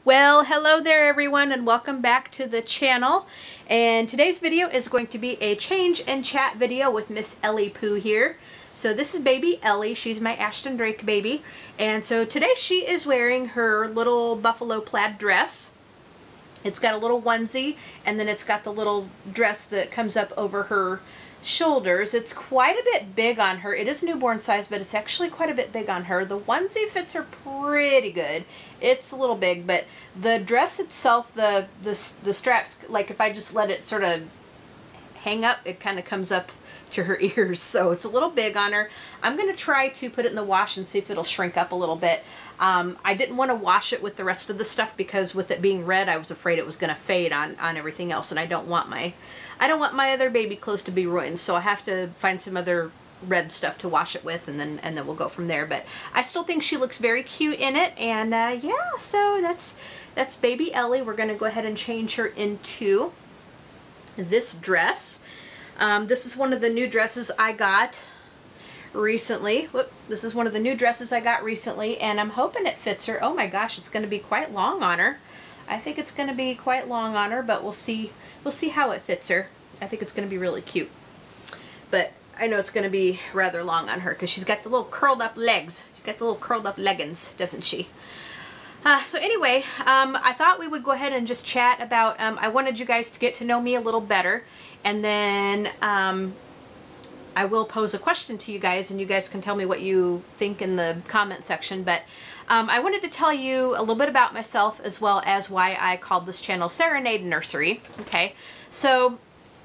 Well, hello there everyone and welcome back to the channel. And today's video is going to be a change and chat video with Miss Ellie Pooh here. So this is Baby Ellie. She's my Ashton Drake baby. And so today she is wearing her little buffalo plaid dress. It's got a little onesie and then it's got the little dress that comes up over her shoulders. It's quite a bit big on her. It is newborn size, but it's actually quite a bit big on her. The onesie fits her pretty good. It's a little big, but the dress itself, the straps, like if I just let it sort of hang up, it kind of comes up to her ears, so it's a little big on her. I'm going to try to put it in the wash and see if it'll shrink up a little bit. I didn't want to wash it with the rest of the stuff because with it being red, I was afraid it was going to fade on everything else, and I don't want my other baby clothes to be ruined, so I have to find some other red stuff to wash it with, and then we'll go from there. But I still think she looks very cute in it, and yeah, so that's Baby Ellie. We're going to go ahead and change her into this dress. This is one of the new dresses I got recently. This is one of the new dresses I got recently, and I'm hoping it fits her. Oh my gosh, it's going to be quite long on her. I think it's going to be quite long on her, but we'll see how it fits her. I think it's going to be really cute. But I know it's going to be rather long on her because she's got the little curled up legs. She's got the little curled up leggings, doesn't she? So anyway, I thought we would go ahead and just chat about, I wanted you guys to get to know me a little better, and then I will pose a question to you guys, and you guys can tell me what you think in the comment section. But I wanted to tell you a little bit about myself as well as why I called this channel Serenade Nursery. Okay, so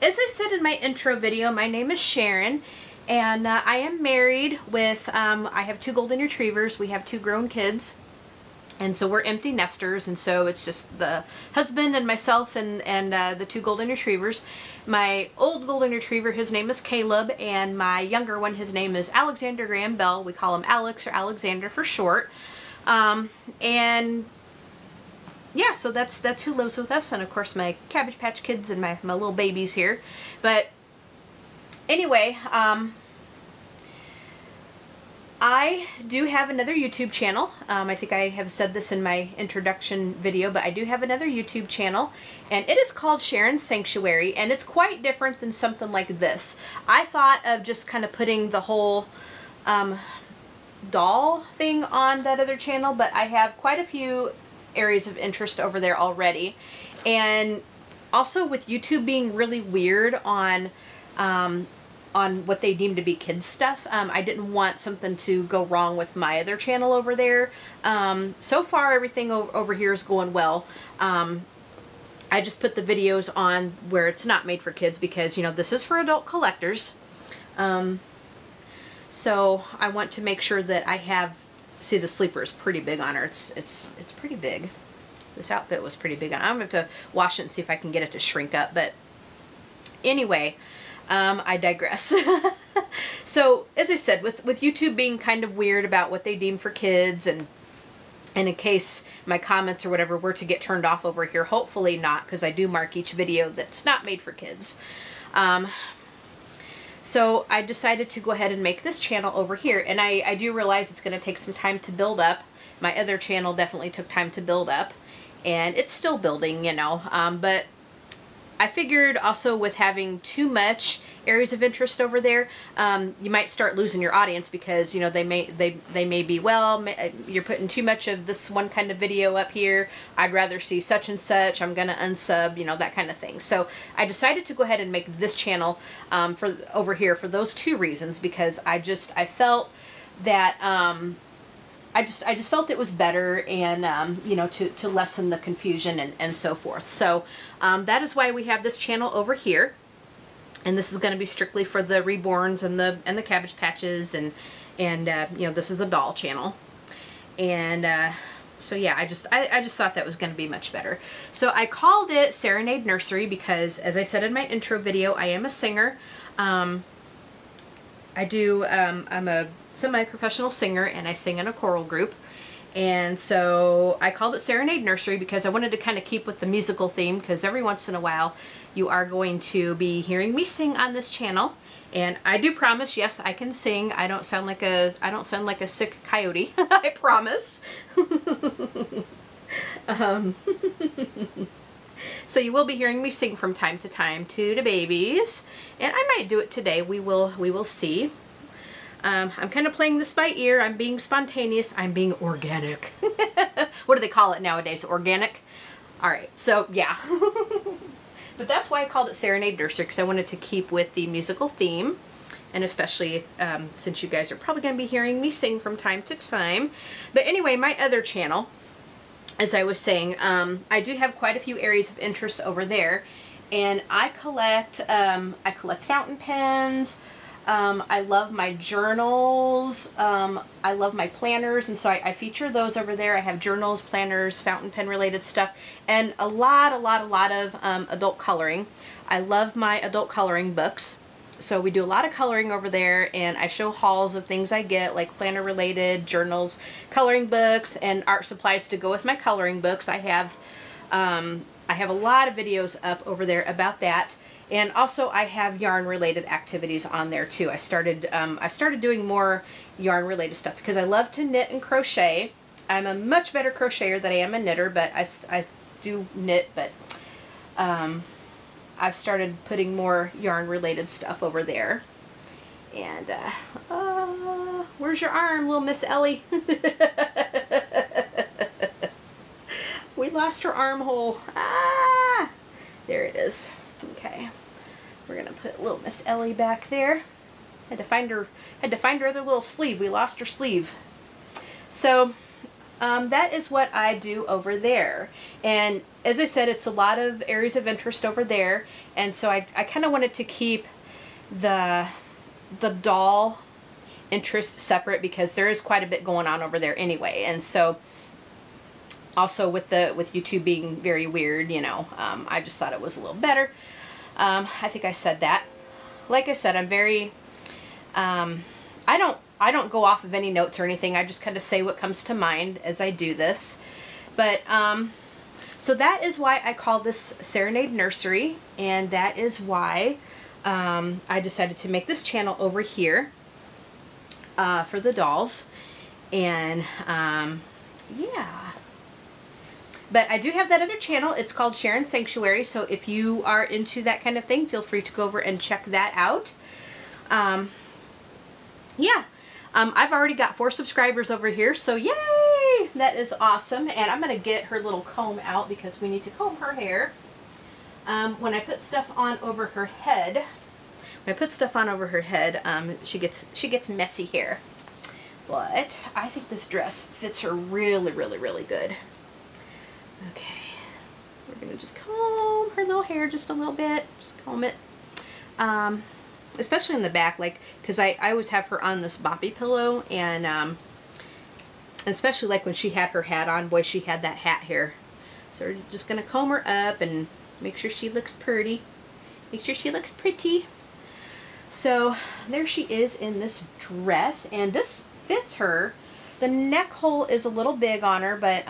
as I said in my intro video, my name is Sharon, and I am married with, I have 2 golden retrievers. We have 2 grown kids, and so we're empty nesters, and so it's just the husband and myself and the 2 golden retrievers. My old golden retriever, his name is Caleb, and my younger one, his name is Alexander Graham Bell. We call him Alex or Alexander for short. And yeah, so that's who lives with us, and of course my Cabbage Patch Kids and my little babies here. But anyway, I do have another YouTube channel. I think I have said this in my introduction video, but I do have another YouTube channel, and it is called Sharon's Sanctuary, and it's quite different than something like this. I thought of just kind of putting the whole doll thing on that other channel, but I have quite a few areas of interest over there already. And also with YouTube being really weird on what they deem to be kids stuff, I didn't want something to go wrong with my other channel over there. So far everything over here is going well. I just put the videos on where it's not made for kids because, you know, this is for adult collectors. So I want to make sure that I have, see, the sleeper is pretty big on her. It's pretty big. This outfit was pretty big on her. I'm going to have to wash it and see if I can get it to shrink up. But anyway, I digress. So as I said, with YouTube being kind of weird about what they deem for kids, and in case my comments or whatever were to get turned off over here, hopefully not, because I do mark each video that's not made for kids. So I decided to go ahead and make this channel over here, and I do realize it's going to take some time to build up. My other channel definitely took time to build up, and it's still building, you know, but I figured also with having too much areas of interest over there, you might start losing your audience because, you know, they may be, well, you're putting too much of this one kind of video up here. I'd rather see such and such. I'm gonna unsub, you know, that kind of thing. So I decided to go ahead and make this channel for over here for those 2 reasons, because I felt that I just felt it was better, and you know, to lessen the confusion and so forth. So that is why we have this channel over here, and this is going to be strictly for the reborns and the Cabbage Patches, and you know, this is a doll channel. And so yeah, I just thought that was going to be much better. So I called it Serenade Nursery because, as I said in my intro video, I am a singer. I'm a semi-professional singer, and I sing in a choral group. And so I called it Serenade Nursery because I wanted to kind of keep with the musical theme, because every once in a while you are going to be hearing me sing on this channel. And I do promise, yes, I can sing. I don't sound like a sick coyote. I promise. um, so you will be hearing me sing from time to time to the babies, and I might do it today. We will see. I'm kind of playing this by ear. I'm being spontaneous. I'm being organic. What do they call it nowadays? Organic? All right, so yeah. But that's why I called it Serenade Nursery, because I wanted to keep with the musical theme, and especially since you guys are probably going to be hearing me sing from time to time. But anyway, my other channel, as I was saying, I do have quite a few areas of interest over there, and I collect fountain pens. I love my journals. I love my planners, and so I feature those over there. I have journals, planners, fountain pen related stuff, and a lot of adult coloring. I love my adult coloring books. So we do a lot of coloring over there, and I show hauls of things I get, like planner related, journals, coloring books, and art supplies to go with my coloring books. I have a lot of videos up over there about that. And also I have yarn related activities on there too. I started doing more yarn related stuff because I love to knit and crochet. I'm a much better crocheter than I am a knitter, but I do knit, but I've started putting more yarn related stuff over there. And where's your arm, little Miss Ellie? We lost her armhole. Ah, there it is. Okay, we're gonna put little Miss Ellie back there. Had to find her other little sleeve. We lost her sleeve. So that is what I do over there. And as I said, it's a lot of areas of interest over there. And so I kind of wanted to keep the doll interest separate because there is quite a bit going on over there anyway. And so also with YouTube being very weird, you know, I just thought it was a little better. I think I said that. Like I said, I'm very, I don't go off of any notes or anything. I just kind of say what comes to mind as I do this. But, so that is why I call this Serenade Nursery, and that is why I decided to make this channel over here for the dolls. And, yeah. But I do have that other channel. It's called Sharon Sanctuary. So if you are into that kind of thing, feel free to go over and check that out. Yeah. I've already got 4 subscribers over here. So yay! That is awesome. And I'm going to get her little comb out because we need to comb her hair. When I put stuff on over her head, she gets messy hair. But I think this dress fits her really, really, really good. Okay, we're going to just comb her little hair just a little bit. Just comb it. Especially in the back, like, because I always have her on this boppy pillow, and especially like when she had her hat on, boy, she had that hat hair. So we're just going to comb her up and make sure she looks pretty. Make sure she looks pretty. So there she is in this dress, and this fits her. The neck hole is a little big on her, but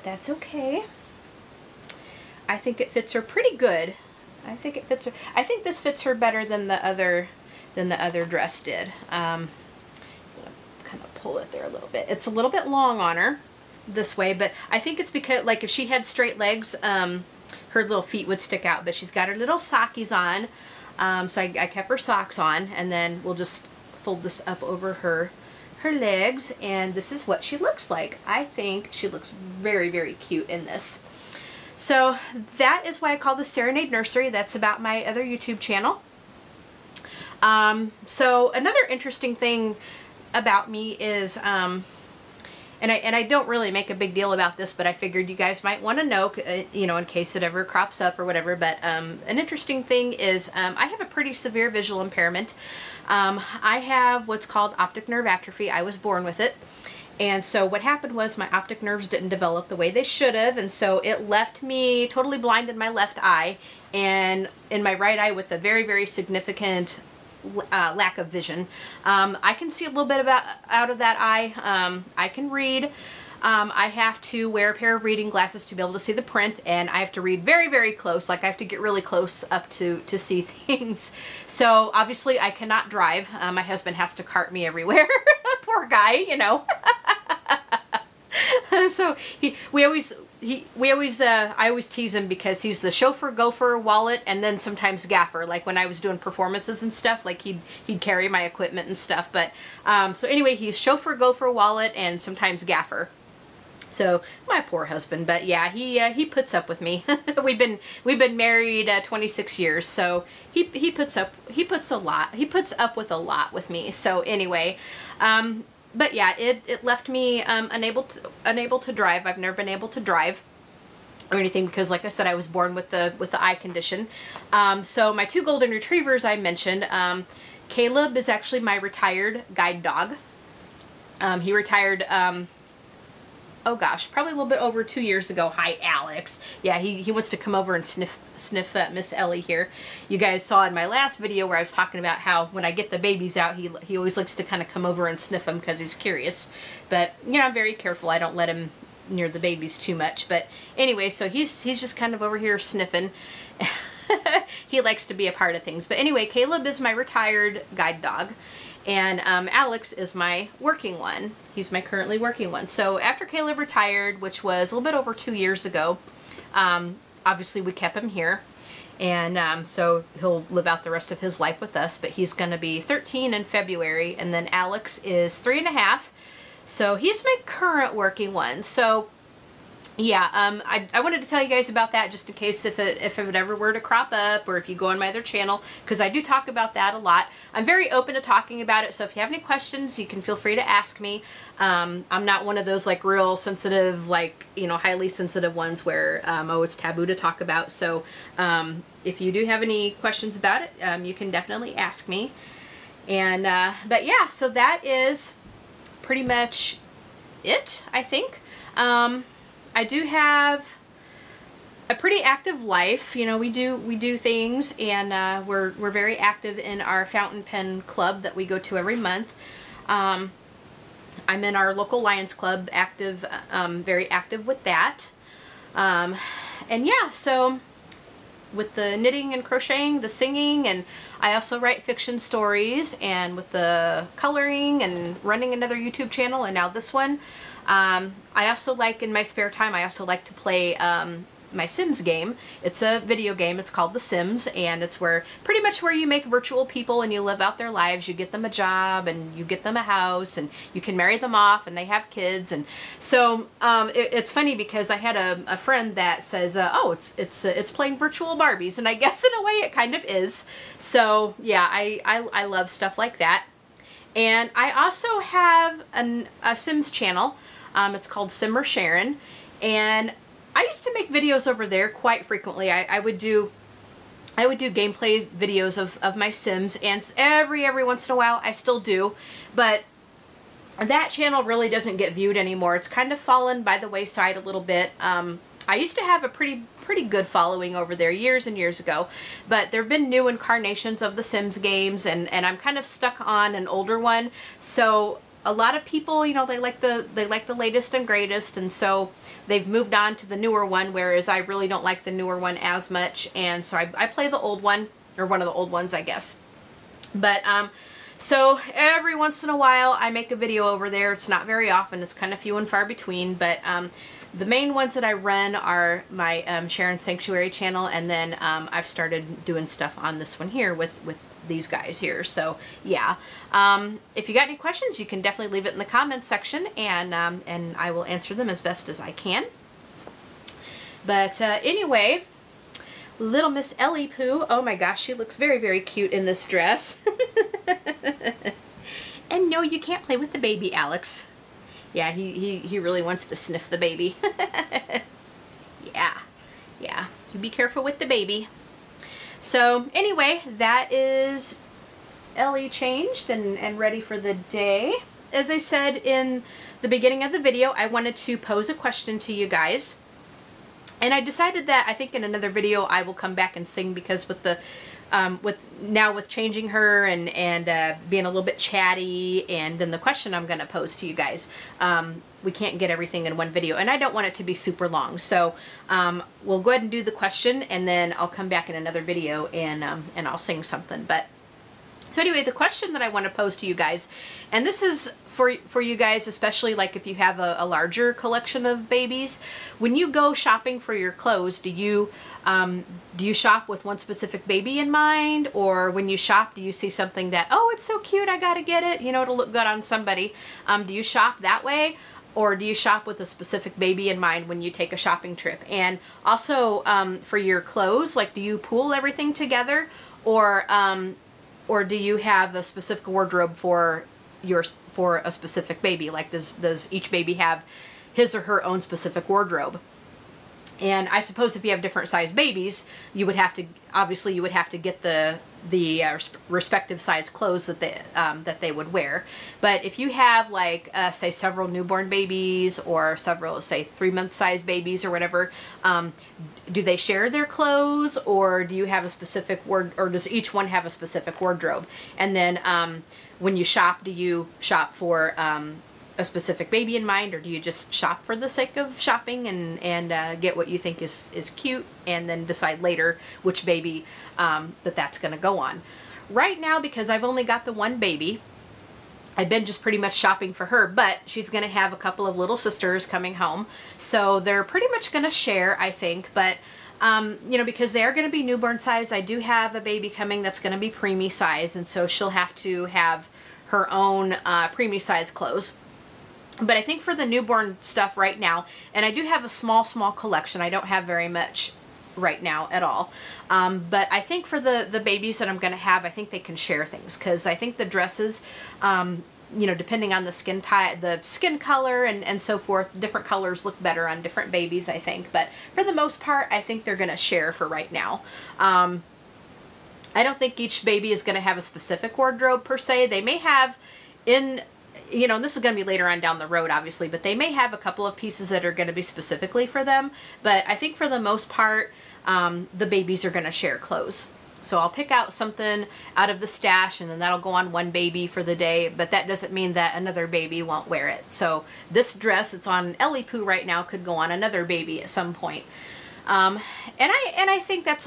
that's okay. I think it fits her pretty good. I think it fits her. I think this fits her better than the other dress did. I'm gonna kind of pull it there a little bit. It's a little bit long on her this way, but I think it's because, like, if she had straight legs, her little feet would stick out. But she's got her little sockies on, so I kept her socks on, and then we'll just fold this up over her legs, and this is what she looks like. I think she looks very, very cute in this. So that is why I call this Serenade Nursery. That's about my other YouTube channel. So another interesting thing about me is, and I don't really make a big deal about this, but I figured you guys might want to know, you know, in case it ever crops up or whatever. But an interesting thing is I have a pretty severe visual impairment. I have what's called optic nerve atrophy. I was born with it. And so what happened was my optic nerves didn't develop the way they should have, and so it left me totally blind in my left eye and in my right eye with a very, very significant lack of vision. I can see a little bit out of that eye. I can read. I have to wear a pair of reading glasses to be able to see the print, and I have to read very, very close. Like, I have to get really close up to see things. So obviously I cannot drive. My husband has to cart me everywhere. Poor guy, you know. So I always tease him because he's the chauffeur, gopher, wallet, and then sometimes gaffer. Like when I was doing performances and stuff, like he'd carry my equipment and stuff. But so anyway, he's chauffeur, gopher, wallet, and sometimes gaffer. So my poor husband, but yeah, he puts up with me. we've been married 26 years, so he puts up with a lot with me. So anyway, but yeah, it left me unable to drive. I've never been able to drive or anything because, like I said, I was born with the eye condition. So my 2 golden retrievers I mentioned, Caleb is actually my retired guide dog. He retired. Oh gosh, probably a little bit over 2 years ago. Hi, Alex. Yeah, he wants to come over and sniff Miss Ellie here. You guys saw in my last video where I was talking about how when I get the babies out, he always likes to kind of come over and sniff them because he's curious. But, you know, I'm very careful. I don't let him near the babies too much. But anyway, so he's just kind of over here sniffing. He likes to be a part of things. But anyway, Caleb is my retired guide dog. And Alex is my working one. He's my currently working one. So after Caleb retired, which was a little bit over 2 years ago, obviously we kept him here. And so he'll live out the rest of his life with us. But he's going to be 13 in February. And then Alex is 3.5. So he's my current working one. So yeah, I wanted to tell you guys about that just in case if it ever were to crop up, or if you go on my other channel, because I do talk about that a lot. I'm very open to talking about it, so if you have any questions, you can feel free to ask me. I'm not one of those like real sensitive, like, you know, highly sensitive ones where, oh, it's taboo to talk about. So if you do have any questions about it, you can definitely ask me. And, but yeah, so that is pretty much it, I think. I do have a pretty active life. You know, we do things, and we're very active in our fountain pen club that we go to every month. I'm in our local Lions Club, active, very active with that. And yeah, so with the knitting and crocheting, the singing, and I also write fiction stories, and with the coloring and running another YouTube channel, and now this one. I also like, in my spare time, I also like to play my Sims game. It's a video game. It's called The Sims, and it's pretty much where you make virtual people and you live out their lives. You get them a job, and you get them a house, and you can marry them off, and they have kids. And so it's funny because I had a friend that says, oh, it's playing virtual Barbies, and I guess in a way it kind of is. So yeah, I love stuff like that. And I also have a Sims channel. It's called Simmer Sharon, and I used to make videos over there quite frequently. I would do gameplay videos of my Sims, and every once in a while I still do, but that channel really doesn't get viewed anymore. It's kind of fallen by the wayside a little bit. I used to have a pretty good following over there years and years ago, but there have been new incarnations of the Sims games, and I'm kind of stuck on an older one. So a lot of people, you know, they like the latest and greatest, and so they've moved on to the newer one, whereas I really don't like the newer one as much, and so I play the old one, or one of the old ones, I guess. But so every once in a while I make a video over there. It's not very often. It's kind of few and far between, but the main ones that I run are my Sharon Sanctuary channel, and then I've started doing stuff on this one here with these guys here. So yeah, if you got any questions, you can definitely leave it in the comments section, and I will answer them as best as I can. But anyway, little Miss Ellie Pooh, oh my gosh, she looks very cute in this dress. And no, you can't play with the baby, Alex. Yeah, he really wants to sniff the baby. Yeah, you be careful with the baby. So anyway, that is Ellie changed and ready for the day. As I said in the beginning of the video, I wanted to pose a question to you guys. And I decided that I think in another video I will come back and sing, because with the with changing her and being a little bit chatty, and then the question I'm going to pose to you guys, we can't get everything in one video, and I don't want it to be super long. So we'll go ahead and do the question, and then I'll come back in another video and I'll sing something. But so anyway, the question that I want to pose to you guys, and this is for you guys, especially like if you have a larger collection of babies, when you go shopping for your clothes, do you shop with one specific baby in mind, or when you shop, do you see something that, oh, it's so cute, I gotta get it, you know, it'll look good on somebody? Do you shop that way, or do you shop with a specific baby in mind when you take a shopping trip? And also for your clothes, like, do you pool everything together, or do you have a specific wardrobe for a specific baby? Like, does each baby have his or her own specific wardrobe? And I suppose if you have different size babies, you would have to, obviously you would have to get the respective size clothes that they would wear. But if you have, like, say several newborn babies, or several, say, 3-month size babies or whatever, do they share their clothes, or do you have a specific or does each one have a specific wardrobe? And then when you shop, do you shop for a specific baby in mind, or do you just shop for the sake of shopping and get what you think is cute, and then decide later which baby that's going to go on? Right now, because I've only got the one baby, I've been just pretty much shopping for her, but she's going to have a couple of little sisters coming home, so they're pretty much going to share, I think. But you know, because they are going to be newborn size, I do have a baby coming that's going to be preemie size, and so she'll have to have her own preemie size clothes. But I think for the newborn stuff right now, and I do have a small collection, I don't have very much right now at all, but I think for the babies that I'm going to have, I think they can share things, because I think the dresses, you know, depending on the skin color and so forth, different colors look better on different babies, I think. But for the most part, I think they're going to share for right now. I don't think each baby is going to have a specific wardrobe per se. They may have you know, and this is going to be later on down the road, obviously, but they may have a couple of pieces that are going to be specifically for them. But I think for the most part, the babies are going to share clothes. So I'll pick out something out of the stash, and then that'll go on one baby for the day, but that doesn't mean that another baby won't wear it. So this dress, it's on Ellie Poo right now, could go on another baby at some point. And I think that's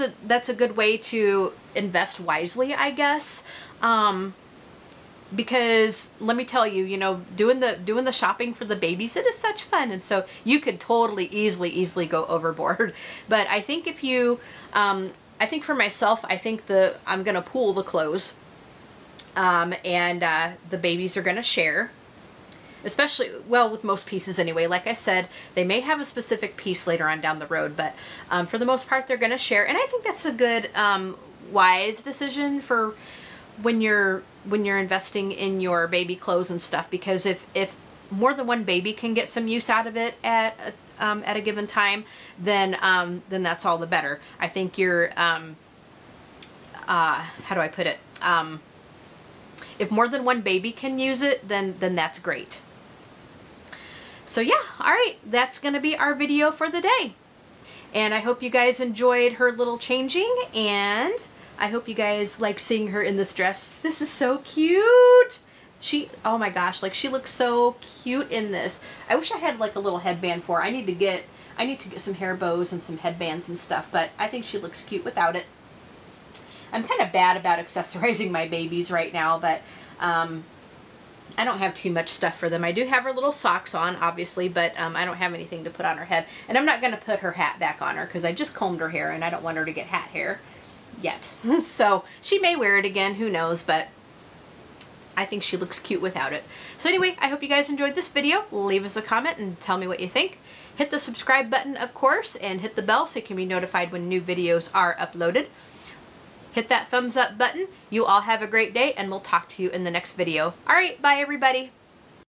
a good way to invest wisely, I guess. Because let me tell you, you know, doing the shopping for the babies, it is such fun, and so you could totally easily go overboard. But I think if you, I think for myself, I think I'm gonna pool the clothes, and the babies are gonna share. Especially, well, with most pieces anyway. Like I said, they may have a specific piece later on down the road, but for the most part, they're gonna share. And I think that's a good, wise decision for when you're investing in your baby clothes and stuff, because if more than one baby can get some use out of it at a given time, then that's all the better. I think you're how do I put it? If more than one baby can use it, then that's great. So yeah, all right, that's gonna be our video for the day, and I hope you guys enjoyed her little changing, and I hope you guys like seeing her in this dress. This is so cute. Oh my gosh, like, she looks so cute in this. I wish I had like a little headband for her. I need to get some hair bows and some headbands and stuff, but I think she looks cute without it. I'm kind of bad about accessorizing my babies right now, but I don't have too much stuff for them. I do have her little socks on, obviously, but I don't have anything to put on her head. And I'm not going to put her hat back on her because I just combed her hair and I don't want her to get hat hair yet. So she may wear it again, who knows, but I think she looks cute without it. So anyway, I hope you guys enjoyed this video. Leave us a comment and tell me what you think. Hit the subscribe button, of course, and hit the bell so you can be notified when new videos are uploaded. Hit that thumbs up button. You all have a great day, and we'll talk to you in the next video. All right, bye everybody.